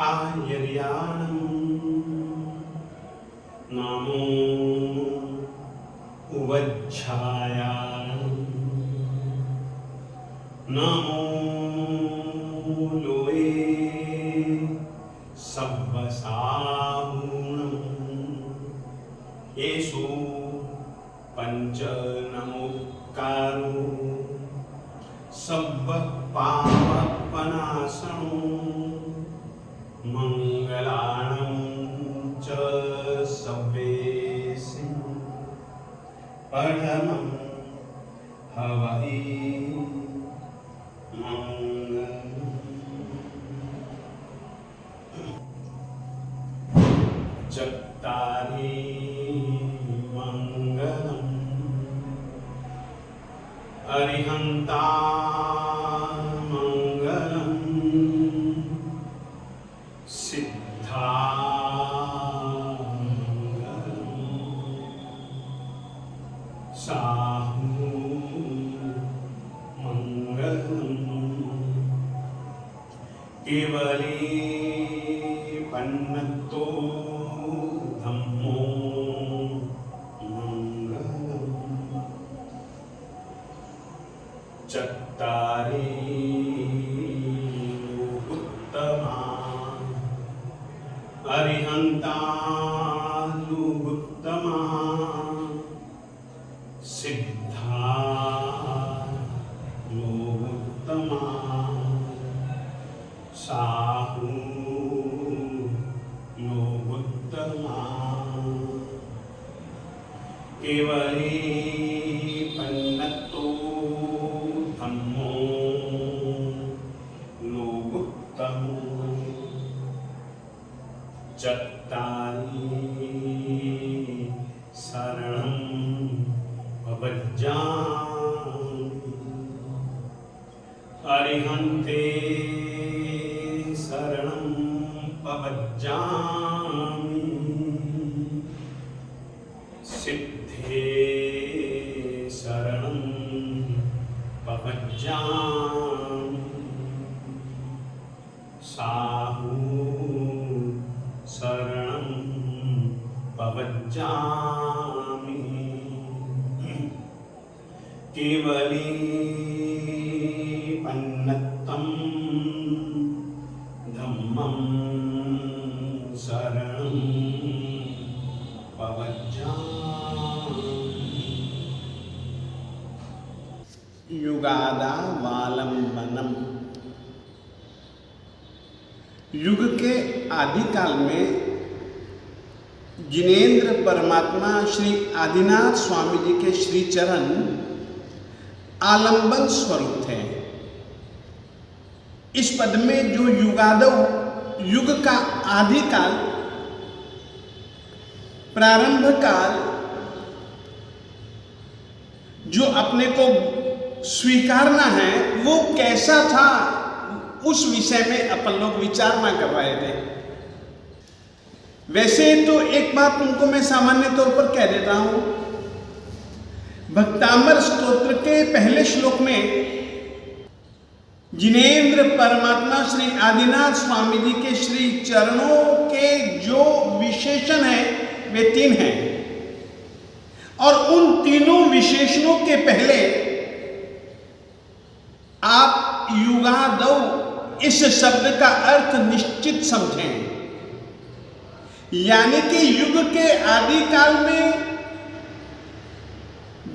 आयर्याणम् नमो उवच्छायाणम् नमो लोये सब्बसाहूणम् येषु पंच नमोकारो सब्बपापनाशनो मंगलानं च सब्बेषु परमं हवै मंगलम्। चत्तारि मंगलम् अरिहन्ता मंगलम् सिद्धा मंगलम् साहू मंगलम् केवली पन्नतो धम्मो मंगलम् चत्तारि उत्तमा अरिहन्ता उत्तमा सिद्धा उत्तमा साहू उत्तमा केवली पन्नतो धम्मो लोगुत्तमो चत्तारि शरणं भवज्जामि अरिहन्ते शरणं भवज्जामि सिद्धे शरणं भवज्जामि साहू शरणं भवज्जामि केवली पन्नत्तं धम्मं शरणं भवज्जामि। युगादावालंबनम। युग के आदिकाल में जिनेन्द्र परमात्मा श्री आदिनाथ स्वामी जी के श्री चरण आलंबन स्वरूप थे। इस पद में जो युगादव युग का आदिकाल, प्रारंभ काल, जो अपने को स्वीकारना है वो कैसा था, उस विषय में अपन लोग विचारणा कर रहे थे। वैसे तो एक बात तुमको मैं सामान्य तौर पर कह देता हूं, भक्तांबर स्तोत्र के पहले श्लोक में जिनेन्द्र परमात्मा श्री आदिनाथ स्वामी जी के श्री चरणों के जो विशेषण हैं वे 3 हैं, और उन तीनों विशेषणों के पहले आप युगादव इस शब्द का अर्थ निश्चित समझें। यानी कि युग के आदिकाल में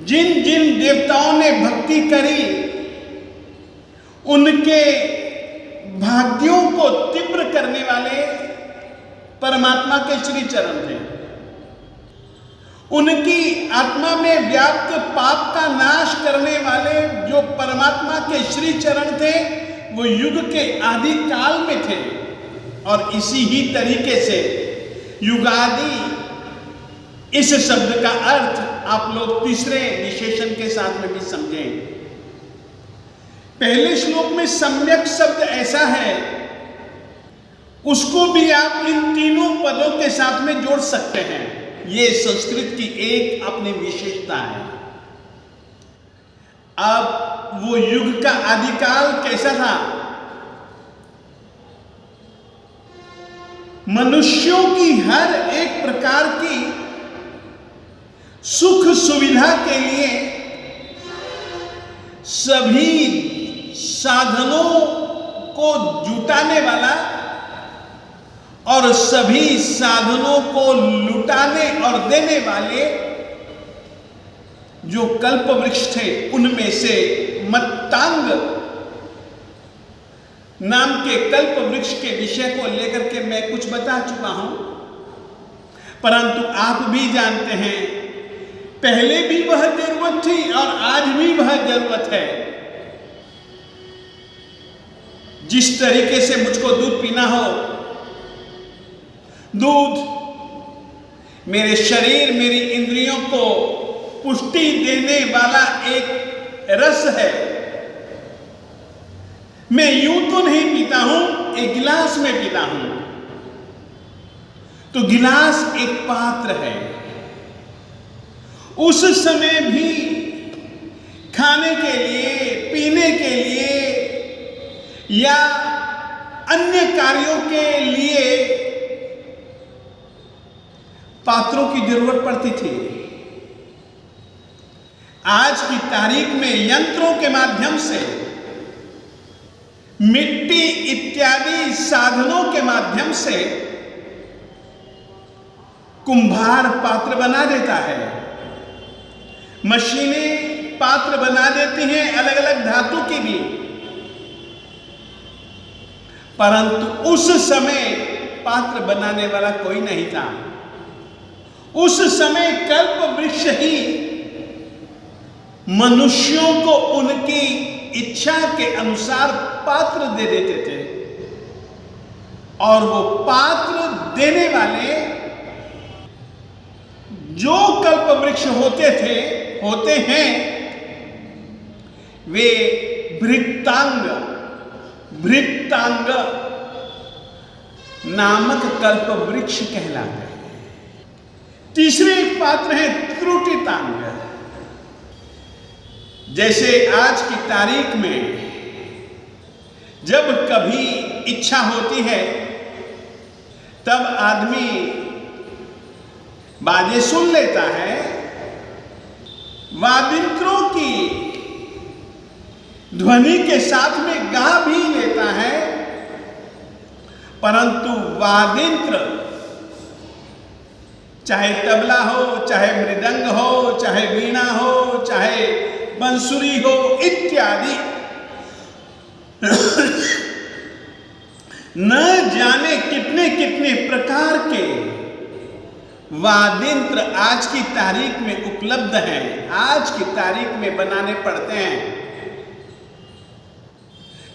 जिन जिन देवताओं ने भक्ति करी उनके भाग्यों को तीव्र करने वाले परमात्मा के श्री चरण थे। उनकी आत्मा में व्याप्त पाप का नाश करने वाले जो परमात्मा के श्री चरण थे वो युग के आदि काल में थे। और इसी ही तरीके से युगादि इस शब्द का अर्थ आप लोग तीसरे विशेषण के साथ में भी समझें। पहले श्लोक में सम्यक शब्द ऐसा है, उसको भी आप इन तीनों पदों के साथ में जोड़ सकते हैं। ये संस्कृत की एक अपनी विशेषता है। अब वो युग का आदिकाल कैसा था, मनुष्यों की हर एक प्रकार की सुख सुविधा के लिए सभी साधनों को जुटाने वाला और सभी साधनों को लुटाने और देने वाले जो कल्प वृक्ष थे, उनमें से मत्तांग नाम के कल्प वृक्ष के विषय को लेकर के मैं कुछ बता चुका हूं, परंतु आप भी जानते हैं पहले भी वह जरूरत थी और आज भी वह जरूरत है। जिस तरीके से मुझको दूध पीना हो, दूध मेरे शरीर मेरी इंद्रियों को पुष्टि देने वाला एक रस है। मैं यूं तो नहीं पीता हूं, एक गिलास में पीता हूं, तो गिलास एक पात्र है। उस समय भी खाने के लिए, पीने के लिए या अन्य कार्यों के लिए पात्रों की जरूरत पड़ती थी। आज की तारीख में यंत्रों के माध्यम से, मिट्टी इत्यादि साधनों के माध्यम से कुंभार पात्र बना देता है, मशीनें पात्र बना देती हैं, अलग अलग धातु की भी। परंतु उस समय पात्र बनाने वाला कोई नहीं था। उस समय कल्प वृक्ष ही मनुष्यों को उनकी इच्छा के अनुसार पात्र दे देते थे, और वो पात्र देने वाले जो कल्प वृक्ष होते हैं, वे भृत्तांग नामक कल्प वृक्ष कहलाते हैं। तीसरे एक पात्र है त्रुटितांग। जैसे आज की तारीख में जब कभी इच्छा होती है तब आदमी बाजे सुन लेता है, वादिंत्रों की ध्वनि के साथ में गा भी लेता है, परंतु वादिंत्र चाहे तबला हो, चाहे मृदंग हो, चाहे वीणा हो, चाहे बंसुरी हो इत्यादि, न जाने कितने कितने प्रकार के वाद्यंत्र आज की तारीख में उपलब्ध हैं, आज की तारीख में बनाने पड़ते हैं।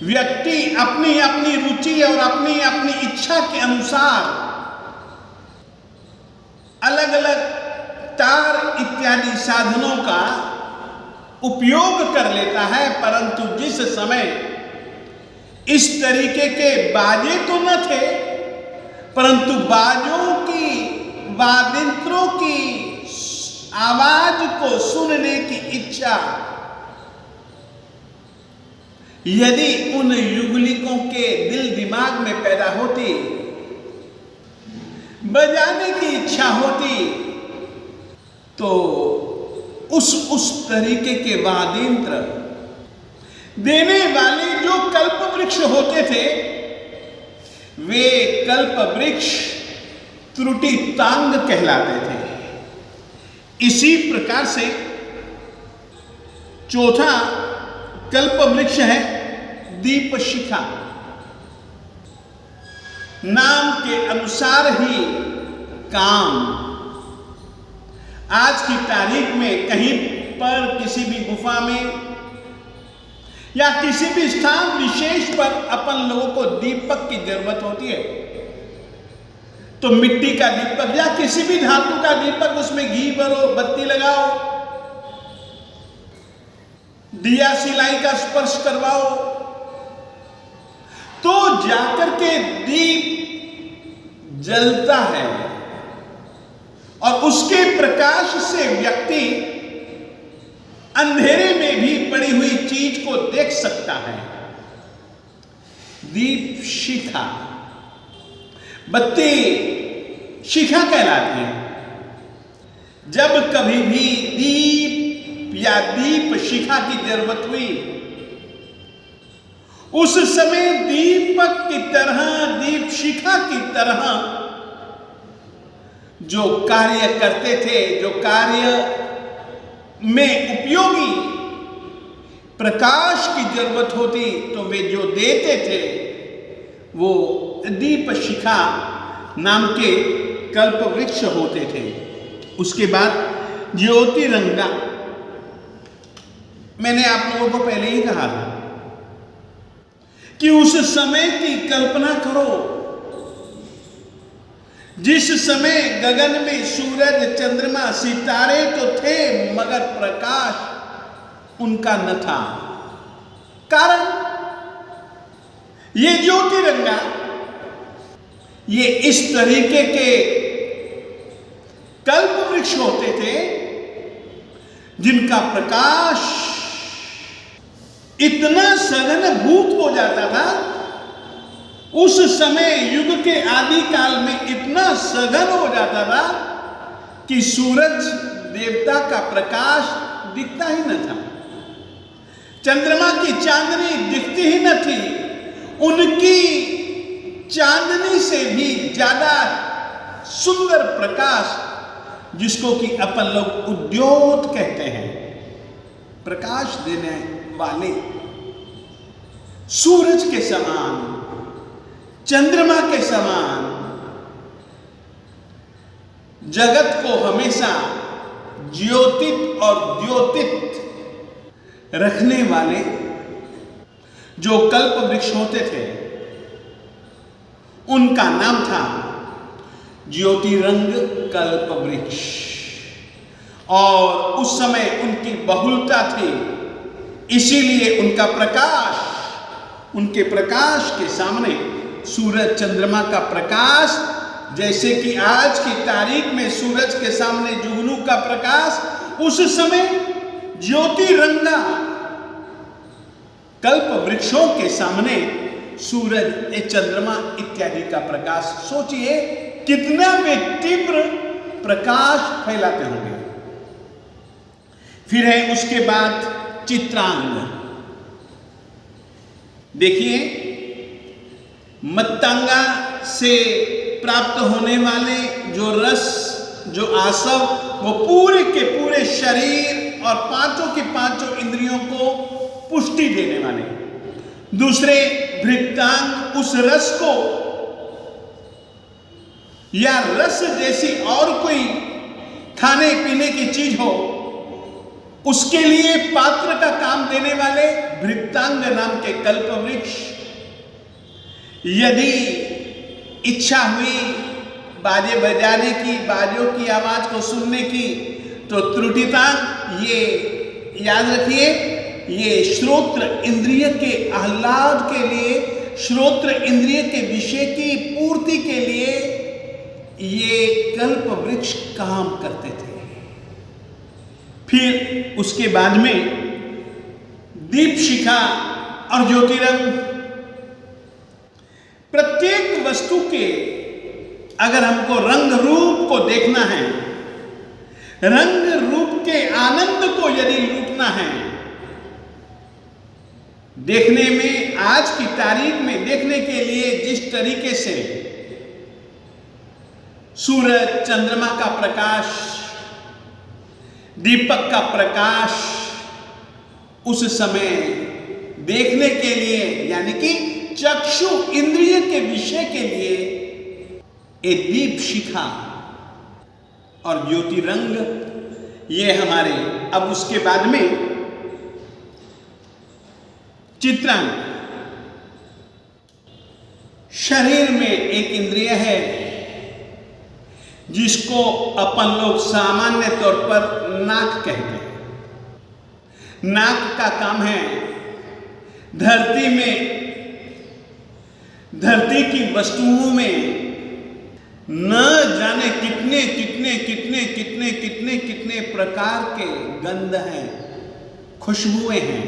व्यक्ति अपनी अपनी रुचि और अपनी अपनी इच्छा के अनुसार अलग अलग तार इत्यादि साधनों का उपयोग कर लेता है, परंतु जिस समय इस तरीके के बाजे तो न थे, परंतु बाजों की, वाद्यंत्रों की आवाज को सुनने की इच्छा यदि उन युगलिकों के दिल दिमाग में पैदा होती, बजाने की इच्छा होती, तो उस तरीके के वाद्यंत्र देने वाले जो कल्प वृक्ष होते थे, वे कल्प वृक्ष त्रुटितांग कहलाते थे। इसी प्रकार से चौथा कल्प वृक्ष है दीपशिखा। नाम के अनुसार ही काम। आज की तारीख में कहीं पर किसी भी गुफा में या किसी भी स्थान विशेष पर अपन लोगों को दीपक की जरूरत होती है, तो मिट्टी का दीपक या किसी भी धातु का दीपक, उसमें घी भरो, बत्ती लगाओ, दिया सिलाई का स्पर्श करवाओ, तो जाकर के दीप जलता है और उसके प्रकाश से व्यक्ति अंधेरे में भी पड़ी हुई चीज को देख सकता है। दीप शिखा बत्ती शिखा कहलाती है। जब कभी भी दीप या दीप शिखा की जरूरत हुई, उस समय दीपक की तरह, दीप शिखा की तरह जो कार्य करते थे, जो कार्य में उपयोगी प्रकाश की जरूरत होती, तो वे जो देते थे वो दीप शिखा नाम के कल्प वृक्ष होते थे। उसके बाद ज्योतिरंगा, मैंने आप लोगों को पहले ही कहा था कि उस समय की कल्पना करो जिस समय गगन में सूरज, चंद्रमा, सितारे तो थे मगर प्रकाश उनका न था। कारण ये ज्योतिरंगा, ये इस तरीके के कल्प वृक्ष होते थे जिनका प्रकाश इतना सघनभूत हो जाता था, उस समय युग के आदि काल में इतना सघन हो जाता था कि सूरज देवता का प्रकाश दिखता ही न था, चंद्रमा की चांदनी दिखती ही न थी। उनकी चांदनी से भी ज्यादा सुंदर प्रकाश, जिसको कि अपन लोग उद्योत कहते हैं, प्रकाश देने वाले सूरज के समान, चंद्रमा के समान जगत को हमेशा ज्योतित और द्योतित रखने वाले जो कल्प वृक्ष होते थे, उनका नाम था ज्योतिरंग कल्प वृक्ष। और उस समय उनकी बहुलता थी, इसीलिए उनका प्रकाश, उनके प्रकाश के सामने सूरज, चंद्रमा का प्रकाश, जैसे कि आज की तारीख में सूरज के सामने जुगनू का प्रकाश, उस समय ज्योतिरंगा कल्प वृक्षों के सामने सूरज, चंद्रमा इत्यादि का प्रकाश, सोचिए कितना वे तीव्र प्रकाश फैलाते होंगे। फिर है उसके बाद चित्रांग। देखिए, मत्तांगा से प्राप्त होने वाले जो रस, जो आसव, वो पूरे के पूरे शरीर और पांचों की पांचों इंद्रियों को पुष्टि देने वाले। दूसरे भृत्तांग उस रस को या रस जैसी और कोई खाने पीने की चीज हो, उसके लिए पात्र का काम देने वाले भृत्तांग नाम के कल्प वृक्ष। यदि इच्छा हुई बाजे बजाने की, बाजों की आवाज को सुनने की, तो त्रुटितांग, ये याद रखिए, ये श्रोत्र इंद्रिय के आह्लाद के लिए, श्रोत्र इंद्रिय के विषय की पूर्ति के लिए ये कल्प वृक्ष काम करते थे। फिर उसके बाद में दीप शिखा और ज्योतिरंग। प्रत्येक वस्तु के अगर हमको रंग रूप को देखना है, रंग रूप के आनंद को यदि लूटना है, देखने में, आज की तारीख में देखने के लिए जिस तरीके से सूरज, चंद्रमा का प्रकाश, दीपक का प्रकाश उस समय देखने के लिए, यानी कि चक्षु इंद्रिय के विषय के लिए एक दीप शिखा और ज्योतिरंग, ये हमारे। अब उसके बाद में चित्रांग। शरीर में एक इंद्रिय है जिसको अपन लोग सामान्य तौर पर नाक कहते हैं। नाक का काम है धरती में, धरती की वस्तुओं में न जाने कितने कितने कितने कितने कितने कितने प्रकार के गंध हैं, खुशबुएं हैं।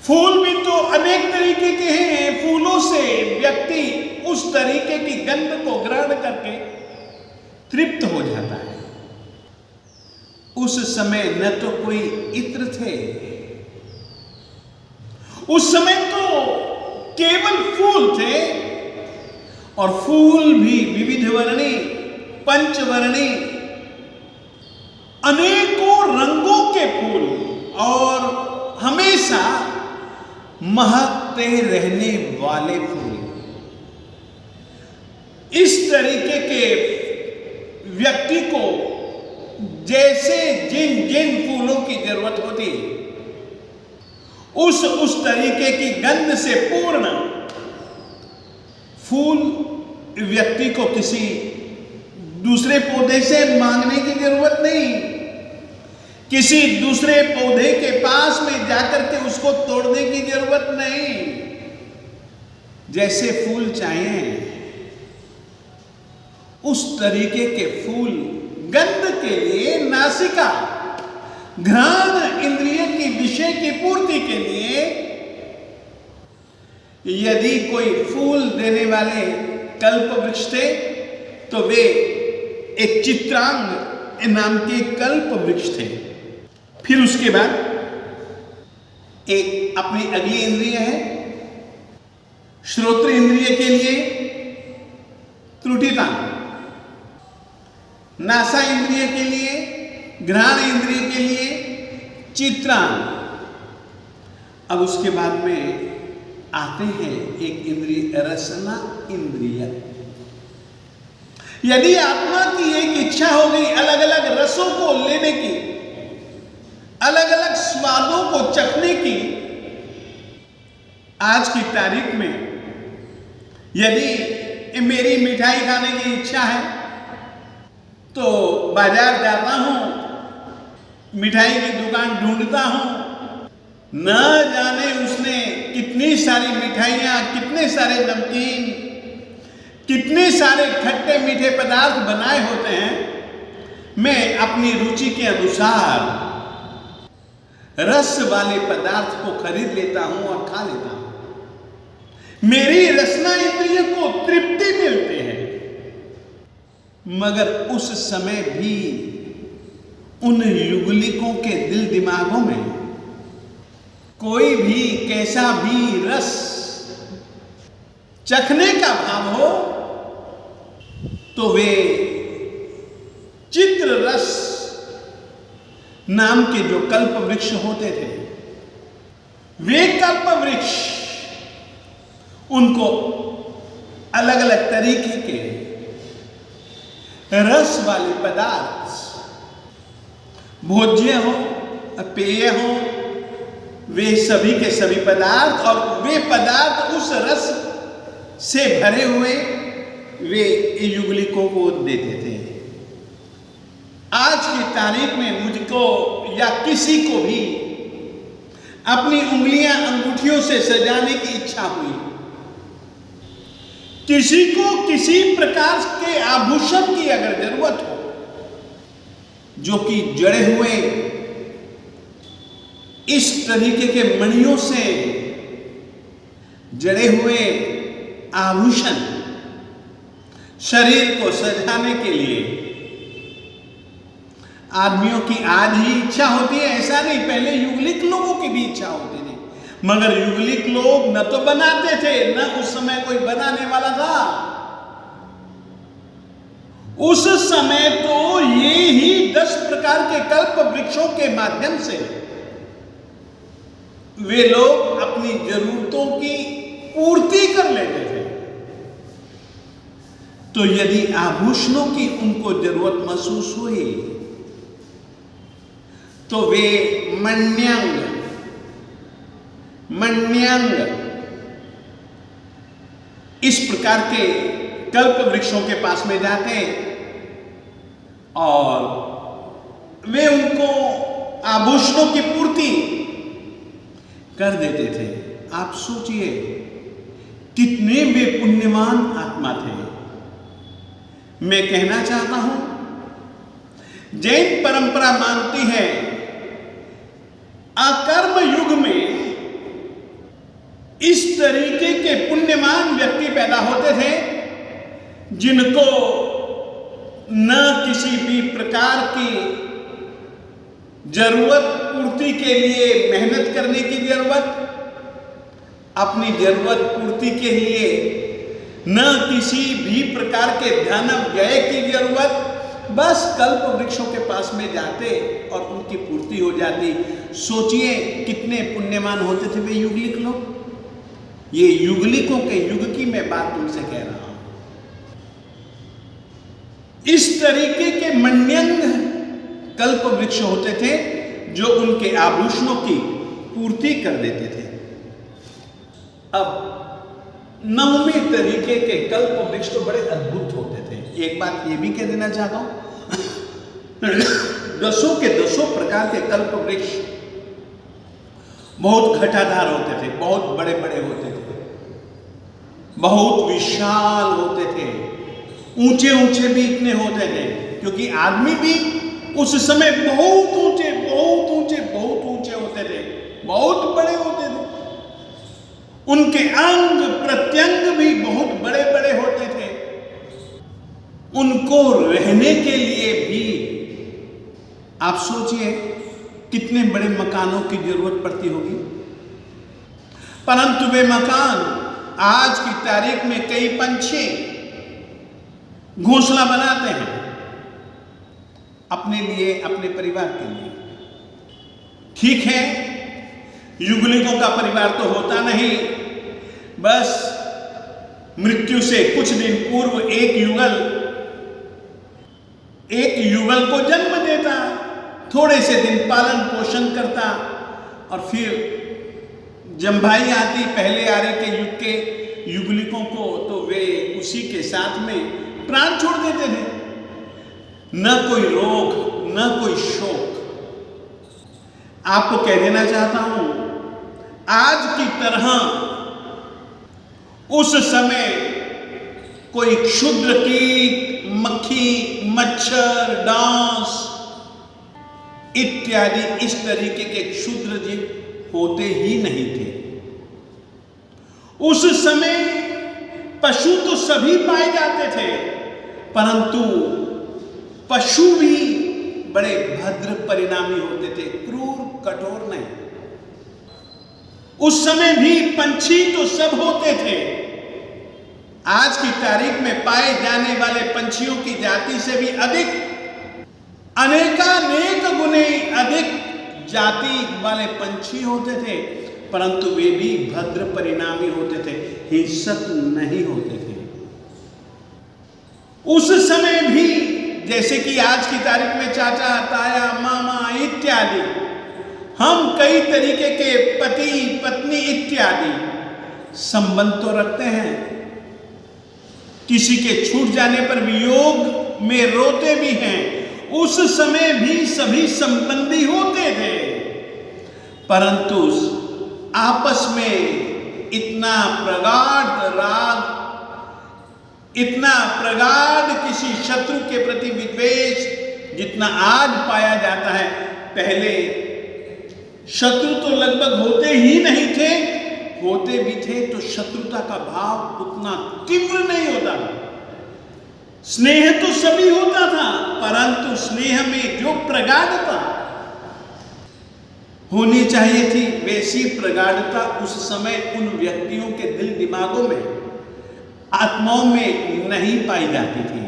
फूल भी तो अनेक तरीके के हैं, फूलों से व्यक्ति उस तरीके की गंध को ग्रहण करके तृप्त हो जाता है। उस समय न तो कोई इत्र थे, उस समय तो केवल फूल थे, और फूल भी विविध वर्णी, पंचवर्णी, अनेकों रंगों के फूल, और हमेशा महकते रहने वाले फूल। इस तरीके के व्यक्ति को जैसे जिन जिन फूलों की जरूरत होती, उस तरीके की गंध से पूर्ण फूल व्यक्ति को किसी दूसरे पौधे से मांगने की जरूरत नहीं, किसी दूसरे पौधे के पास में जाकर के उसको तोड़ने की जरूरत नहीं। जैसे फूल चाहिए उस तरीके के फूल गंध के लिए नासिका, घ्राण इंद्रिय की विषय की पूर्ति के लिए यदि कोई फूल देने वाले कल्प वृक्ष थे तो वे एक चित्रांग नाम के कल्प वृक्ष थे। फिर उसके बाद एक अपनी अगली इंद्रिय है, श्रोत्र इंद्रिय के लिए त्रुटितांग, नासा इंद्रिय के लिए, घ्राण इंद्रिय के लिए चित्रांग। अब उसके बाद में आते हैं एक इंद्रिय रसना इंद्रिय। यदि आत्मा की एक इच्छा हो गई अलग अलग रसों को लेने की, अलग अलग स्वादों को चखने की, आज की तारीख में यदि मेरी मिठाई खाने की इच्छा है तो बाजार जाता हूं, मिठाई की दुकान ढूंढता हूं, न जाने उसने कितनी सारी मिठाइयां, कितने सारे नमकीन, कितने सारे खट्टे मीठे पदार्थ बनाए होते हैं। मैं अपनी रुचि के अनुसार रस वाले पदार्थ को खरीद लेता हूं और खा लेता हूं। मेरी रसना इंद्रिय को तृप्ति मिलती है, मगर उस समय भी उन युगलिकों के दिल दिमागों में कोई भी कैसा भी रस चखने का भाव हो तो वे चित्र रस नाम के जो कल्प वृक्ष होते थे, वे कल्प वृक्ष उनको अलग अलग तरीके के रस वाले पदार्थ, भोज्य हो, पेय हो, वे सभी के सभी पदार्थ, और वे पदार्थ उस रस से भरे हुए वे युगलिकों को देते थे। आज की तारीख में मुझको या किसी को भी अपनी उंगलियां अंगूठियों से सजाने की इच्छा हुई, किसी को किसी प्रकार के आभूषण की अगर जरूरत हो जो कि जड़े हुए इस तरीके के मणियों से जड़े हुए आभूषण शरीर को सजाने के लिए आदमियों की आज ही इच्छा होती है, ऐसा नहीं, पहले युगलिक लोगों की भी इच्छा होती थी, मगर युगलिक लोग न तो बनाते थे, न उस समय कोई बनाने वाला था। उस समय तो ये ही 10 प्रकार के कल्प वृक्षों के माध्यम से वे लोग अपनी जरूरतों की पूर्ति कर लेते थे। तो यदि आभूषणों की उनको जरूरत महसूस हुई तो वे मण्यंग इस प्रकार के कल्प वृक्षों के पास में जाते और वे उनको आभूषणों की पूर्ति कर देते थे। आप सोचिए कितने वे पुण्यमान आत्मा थे। मैं कहना चाहता हूं जैन परंपरा मानती है अकर्म युग में इस तरीके के पुण्यमान व्यक्ति पैदा होते थे जिनको न किसी भी प्रकार की जरूरत पूर्ति के लिए मेहनत करने की जरूरत, अपनी जरूरत पूर्ति के लिए न किसी भी प्रकार के धन व्यय की जरूरत, बस कल्प वृक्षों के पास में जाते और उनकी पूर्ति हो जाती। सोचिए कितने पुण्यमान होते थे वे युगलिक लोग। ये युगलिकों के युग की मैं बात तुमसे कह रहा हूं। इस तरीके के मण्यंग कल्प वृक्ष होते थे जो उनके आभूषणों की पूर्ति कर देते थे। अब 9वें तरीके के कल्प वृक्ष तो बड़े अद्भुत होते थे। एक बात ये भी कह देना चाहता हूं, 10 के 10 प्रकार के कल्प वृक्ष बहुत घटाधार होते थे, बहुत बड़े बड़े होते थे, बहुत विशाल होते थे, ऊंचे ऊंचे भी इतने होते थे क्योंकि आदमी भी उस समय बहुत ऊंचे बहुत ऊंचे बहुत ऊंचे होते थे, बहुत बड़े होते थे। उनके अंग प्रत्यंग भी बहुत बड़े बड़े होते थे। उनको रहने के लिए भी आप सोचिए कितने बड़े मकानों की जरूरत पड़ती होगी। परंतु वे मकान आज की तारीख में कई पंछी घोंसला बनाते हैं अपने लिए, अपने परिवार के लिए। ठीक है, युगलिकों का परिवार तो होता नहीं, बस मृत्यु से कुछ दिन पूर्व एक युगल को जन्म देता, थोड़े से दिन पालन पोषण करता और फिर जम्भाई आती पहले आरे के युग के युगलिकों को, तो वे उसी के साथ में प्राण छोड़ देते थे। न कोई रोग, न कोई शोक। आपको कह देना चाहता हूं, आज की तरह उस समय कोई क्षुद्र कीट, मक्खी, मच्छर, डांस इत्यादि इस तरीके के क्षुद्र जीव होते ही नहीं थे। उस समय पशु तो सभी पाए जाते थे, परंतु पशु भी बड़े भद्र परिणामी होते थे, क्रूर कठोर नहीं। उस समय भी पंछी तो सब होते थे। आज की तारीख में पाए जाने वाले पंछियों की जाति से भी अधिक, अनेकानेक गुने अधिक जाति वाले पंछी होते थे, परंतु वे भी भद्र परिणामी होते थे, हिंसक नहीं होते थे। उस समय भी जैसे कि आज की तारीख में चाचा, ताया, मामा इत्यादि, हम कई तरीके के पति पत्नी इत्यादि संबंध तो रखते हैं। किसी के छूट जाने पर वियोग में रोते भी हैं। उस समय भी सभी संबंधी होते थे, परंतु आपस में इतना प्रगाढ़ राग, इतना प्रगाढ़ किसी शत्रु के प्रति विद्वेष जितना आज पाया जाता है, पहले शत्रु तो लगभग होते ही नहीं थे, होते भी थे तो शत्रुता का भाव उतना तीव्र नहीं होता था। स्नेह तो सभी होता था, परंतु स्नेह में जो प्रगाढ़ता होनी चाहिए थी, वैसी प्रगाढ़ता उस समय उन व्यक्तियों के दिल दिमागों में, आत्माओं में नहीं पाई जाती थी।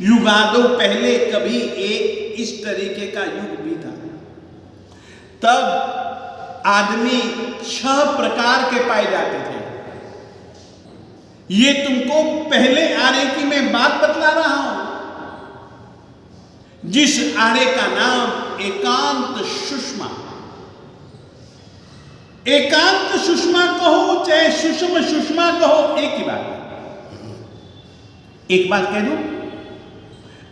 युगादो पहले कभी एक इस तरीके का युग भी था। तब आदमी 6 प्रकार के पाए जाते थे। ये तुमको पहले आरे की मैं बात बतला रहा हूं, जिस आरे का नाम एकांत सुषमा। एकांत सुषमा कहो चाहे सुषम सुषमा कहो, एक ही बात है। एक बात कह दूं,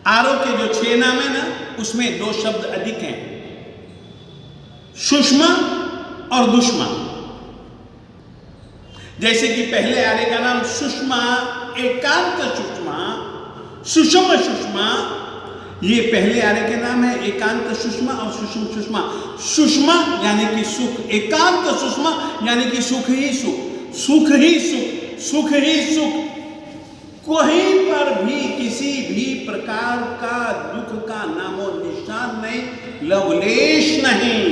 आरो के जो 6 नाम है ना, उसमें 2 शब्द अधिक हैं, सुषमा और दुष्मा। जैसे कि पहले आरे का नाम सुषमा, एकांत सुषमा, सुषम सुषमा, ये पहले आरे के नाम है, एकांत सुषमा और सुषम सुषमा। सुषमा यानी कि सुख, एकांत सुषमा यानी कि सुख ही सुख, सुख ही सुख, सुख ही सुख। कहीं पर भी किसी भी प्रकार का दुख का नामो निशान नहीं, लवलेश नहीं।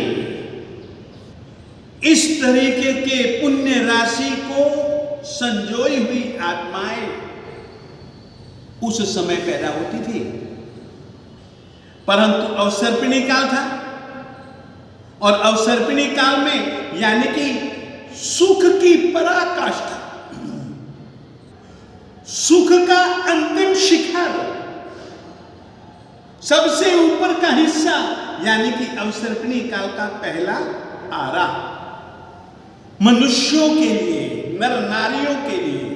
इस तरीके के पुण्य राशि को संजोई हुई आत्माएं उस समय पैदा होती थी, परंतु अवसर्पिणी काल था और अवसर्पिणी काल में यानी कि सुख की पराकाष्ठा, सुख का अंतिम शिखर, सबसे ऊपर का हिस्सा यानी कि अवसर्पिणी काल का पहला आरा मनुष्यों के लिए, नर नारियों के लिए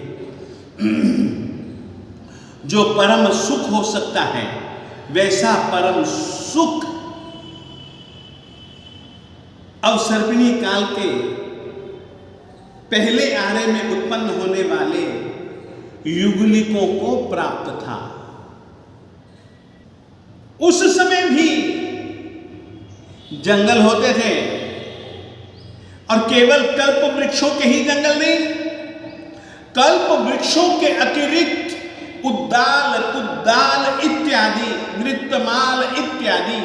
जो परम सुख हो सकता है, वैसा परम सुख अवसर्पिणी काल के पहले आरे में उत्पन्न होने वाले युगलिकों को प्राप्त था। उस समय भी जंगल होते थे, और केवल कल्प वृक्षों के ही जंगल नहीं, कल्प वृक्षों के अतिरिक्त उद्दाल, कुद्दाल इत्यादि, नृत्यमाल इत्यादि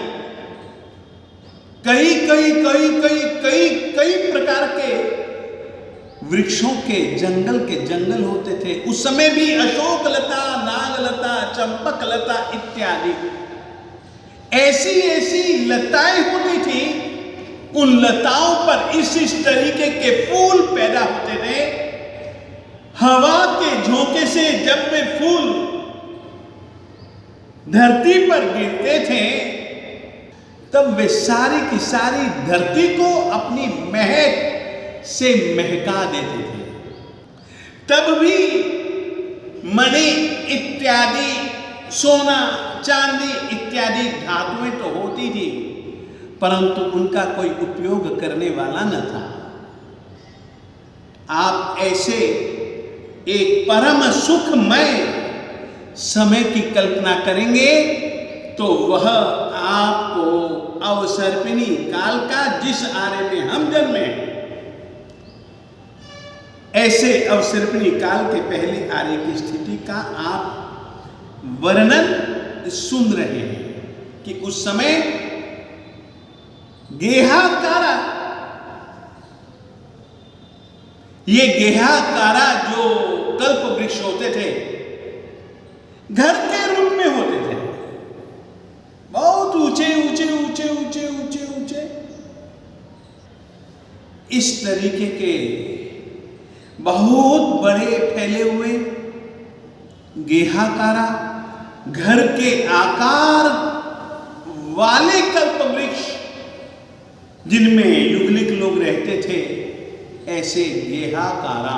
कई कई कई कई कई कई प्रकार के वृक्षों के जंगल होते थे। उस समय भी अशोक लता, नागलता, चंपक लता इत्यादि ऐसी ऐसी लताएं होती थी। उन लताओं पर इस तरीके के फूल पैदा होते थे। हवा के झोंके से जब वे फूल धरती पर गिरते थे, तब वे सारी की सारी धरती को अपनी महक से महका देते थे। तब भी मणि इत्यादि, सोना चांदी इत्यादि धातुएं तो होती थी, परंतु उनका कोई उपयोग करने वाला न था। आप ऐसे एक परम सुखमय समय की कल्पना करेंगे तो वह आपको अवसर्पिणी काल का, जिस आरे में हम जन्मे, ऐसे अवसर्पिणी काल के पहले आरे की स्थिति का आप वर्णन सुन रहे हैं कि उस समय गेहाकारा, ये गेहाकारा जो कल्प वृक्ष होते थे, घर के रूप में होते थे, बहुत ऊंचे ऊंचे ऊंचे ऊंचे ऊंचे ऊंचे। इस तरीके के बहुत बड़े फैले हुए गेहाकारा घर के आकार वाले कल्प वृक्ष, जिनमें युगलिक लोग रहते थे, ऐसे गेहाकारा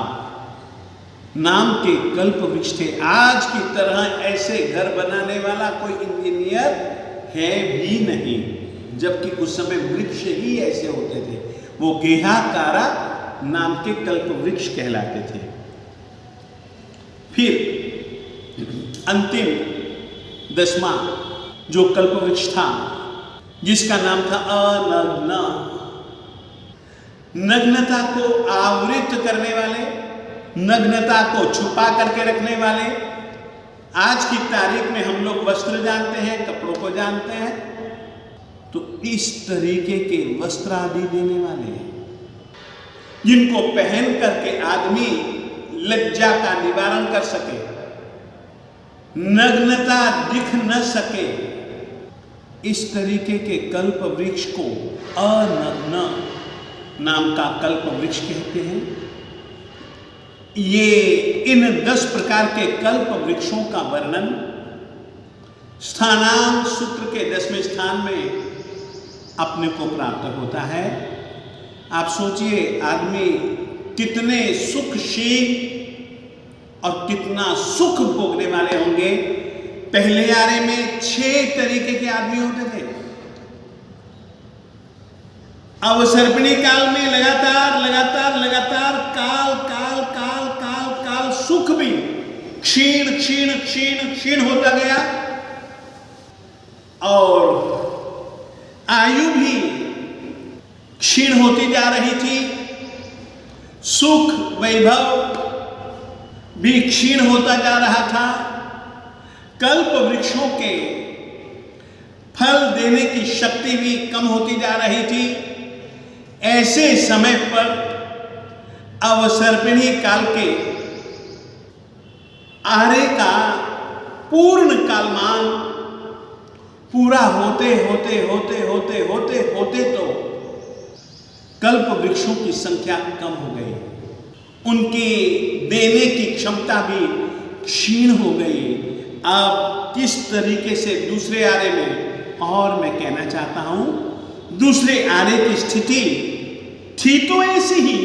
नाम के कल्प वृक्ष थे। आज की तरह ऐसे घर बनाने वाला कोई इंजीनियर है भी नहीं, जबकि उस समय वृक्ष ही ऐसे होते थे। वो गेहाकारा नाम के कल्प वृक्ष कहलाते थे। फिर अंतिम 10वां जो कल्प वृक्ष था, जिसका नाम था अनग्न, नग्नता को आवृत करने वाले, नग्नता को छुपा करके रखने वाले। आज की तारीख में हम लोग वस्त्र जानते हैं, कपड़ों को जानते हैं, तो इस तरीके के वस्त्र आदि देने वाले हैं, जिनको पहन करके आदमी लज्जा का निवारण कर सके, नग्नता दिख न सके। इस तरीके के कल्प वृक्ष को अनग्न नाम का कल्प वृक्ष कहते हैं। ये इन 10 प्रकार के कल्प वृक्षों का वर्णन स्थानांक सूत्र के 10वें स्थान में अपने को प्राप्त होता है। आप सोचिए, आदमी कितने सुखशील और कितना सुख भोगने वाले होंगे। पहले आरे में 6 तरीके के आदमी होते थे। अवसर्पिणी काल में लगातार लगातार लगातार काल काल काल काल काल सुख भी क्षीण क्षीण क्षीण क्षीण होता गया, और आयु भी क्षीण होती जा रही थी। सुख, वैभव, भी क्षीण होता जा रहा था। कल्प वृक्षों के फल देने की शक्ति भी कम होती जा रही थी। ऐसे समय पर अवसर्पिणी काल के आर्य का पूर्ण कालमान पूरा होते होते होते होते होते होते तो कल्प वृक्षों की संख्या कम हो गई, उनकी देने की क्षमता भी क्षीण हो गई। अब किस तरीके से दूसरे आर्य में, और मैं कहना चाहता हूं दूसरे आर्य की स्थिति थी तो ऐसी ही,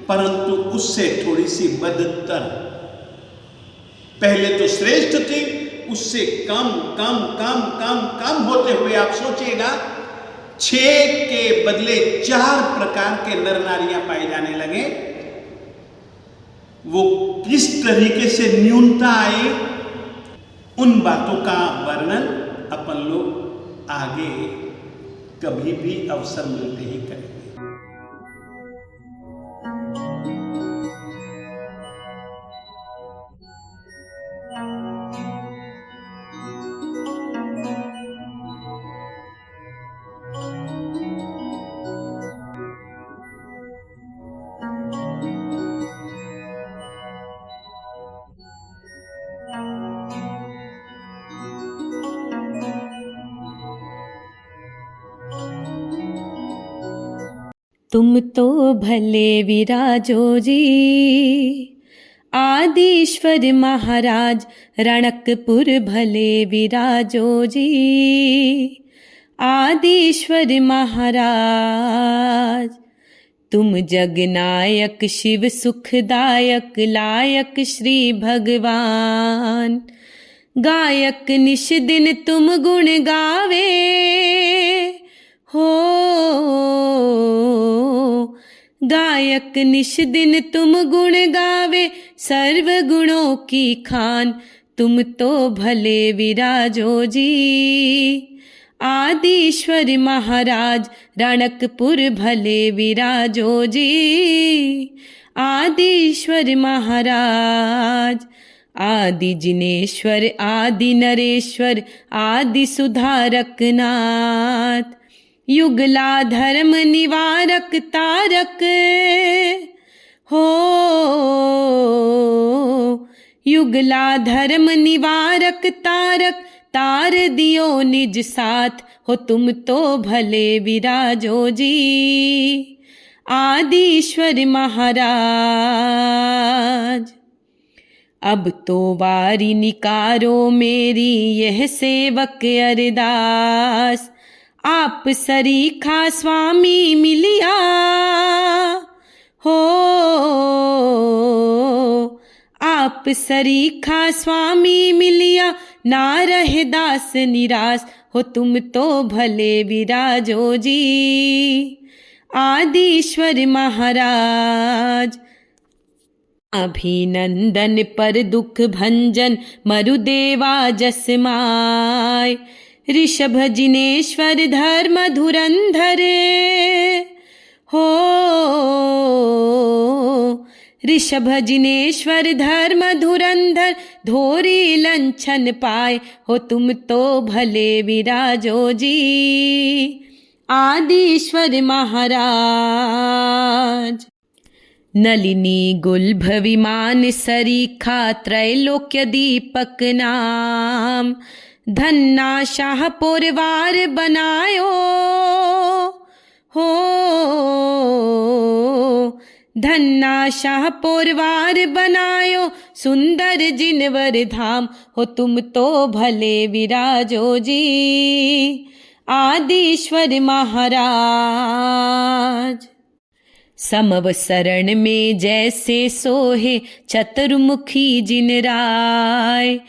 परंतु उससे थोड़ी सी बदतर। पहले तो श्रेष्ठ थी, उससे कम कम कम कम कम होते हुए आप सोचिएगा 6 के बदले 4 प्रकार के नर नारियां पाए जाने लगे। वो किस तरीके से न्यूनता आई, उन बातों का वर्णन अपन लोग आगे कभी भी अवसर मिलते ही करेंगे। तुम तो भले विराजो जी, आदिश्वर महाराज रणकपुर भले विराजो जी, आदिश्वर महाराज। तुम जगनायक शिव सुखदायक लायक श्री भगवान, गायक निश दिन तुम गुण गावे हो, गायक निश दिन तुम गुण गावे सर्व गुणों की खान। तुम तो भले विराजो जी, आदिश्वर महाराज रणकपुर भले विराजो जी, आदिश्वर महाराज। आदि जिनेश्वर आदि नरेश्वर आदि सुधारक नाथ, युगला धर्म निवारक तारक हो, युगला धर्म निवारक तारक। तार दियो निज साथ हो, तुम तो भले विराजो जी, आदिश्वर महाराज। अब तो बारी निकारो मेरी यह सेवक अरदास, आप सरीखा स्वामी मिलिया हो, आप सरीखा स्वामी मिलिया ना रहे दास निराश हो। तुम तो भले विराजो जी, आदिश्वर महाराज। अभिनंदन पर दुख भंजन मरुदेवा जसमाय, ऋषभ जिनेश्वर धर्म धुरंधर हो, ऋषभ जिनेश्वर धर्म धुरंधर धोरी लंछन पाए हो। तुम तो भले विराजो जी, आदिश्वर महाराज। नलिनी गुल्भ विमान सरीखा त्रैलोक्य दीपक नाम, धन्ना शाह पोरवार बनायो हो, धन्ना शाह पोरवार बनायो सुंदर जिनवर धाम हो। तुम तो भले विराजो जी, आदिश्वर महाराज। समवसरण में जैसे सोहे चतुर्मुखी जिन राय,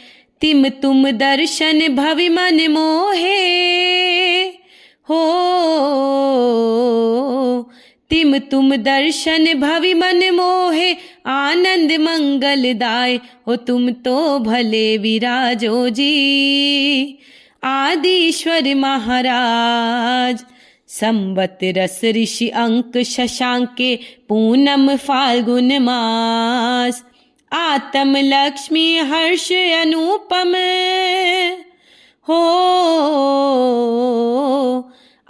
तिम तुम दर्शन भवि मन मोहे हो, तिम तुम दर्शन भवि मन मोहे आनंद मंगलदाय हो। तुम तो भले विराजो जी, आदिश्वर महाराज। संवत रस ऋषि अंक शशांके पूनम फाल्गुन मास, आत्म लक्ष्मी हर्ष अनुपम हो,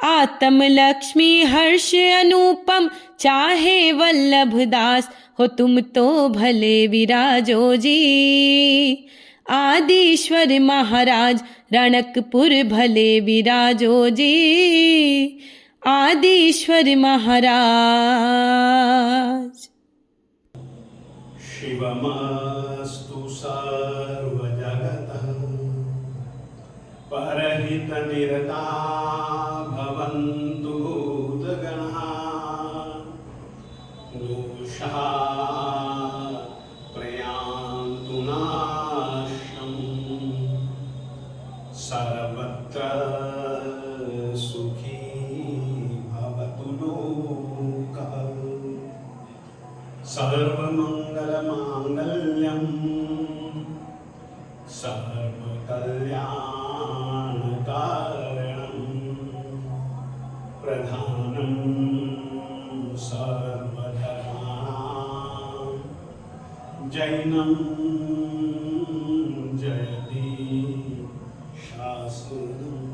आत्म लक्ष्मी हर्ष अनुपम चाहे वल्लभ दास हो, तुम तो भले विराजो जी। आदिश्वर महाराज रणकपुर भले विराजो जी, आदिश्वर महाराज। शिवमस्तु सर्वजगतः परहितनिरता भवन्तु भूतगणाः, दोषाः प्रयान्तु नाशम्, सर्वत्र सुखी भवतु लोकः। सर्वमङ्गलमाङ्गल्यं सर्वकल्याणकारणं, प्रधानं सर्वधर्माणां, जैनं जयति शाश्वतम्।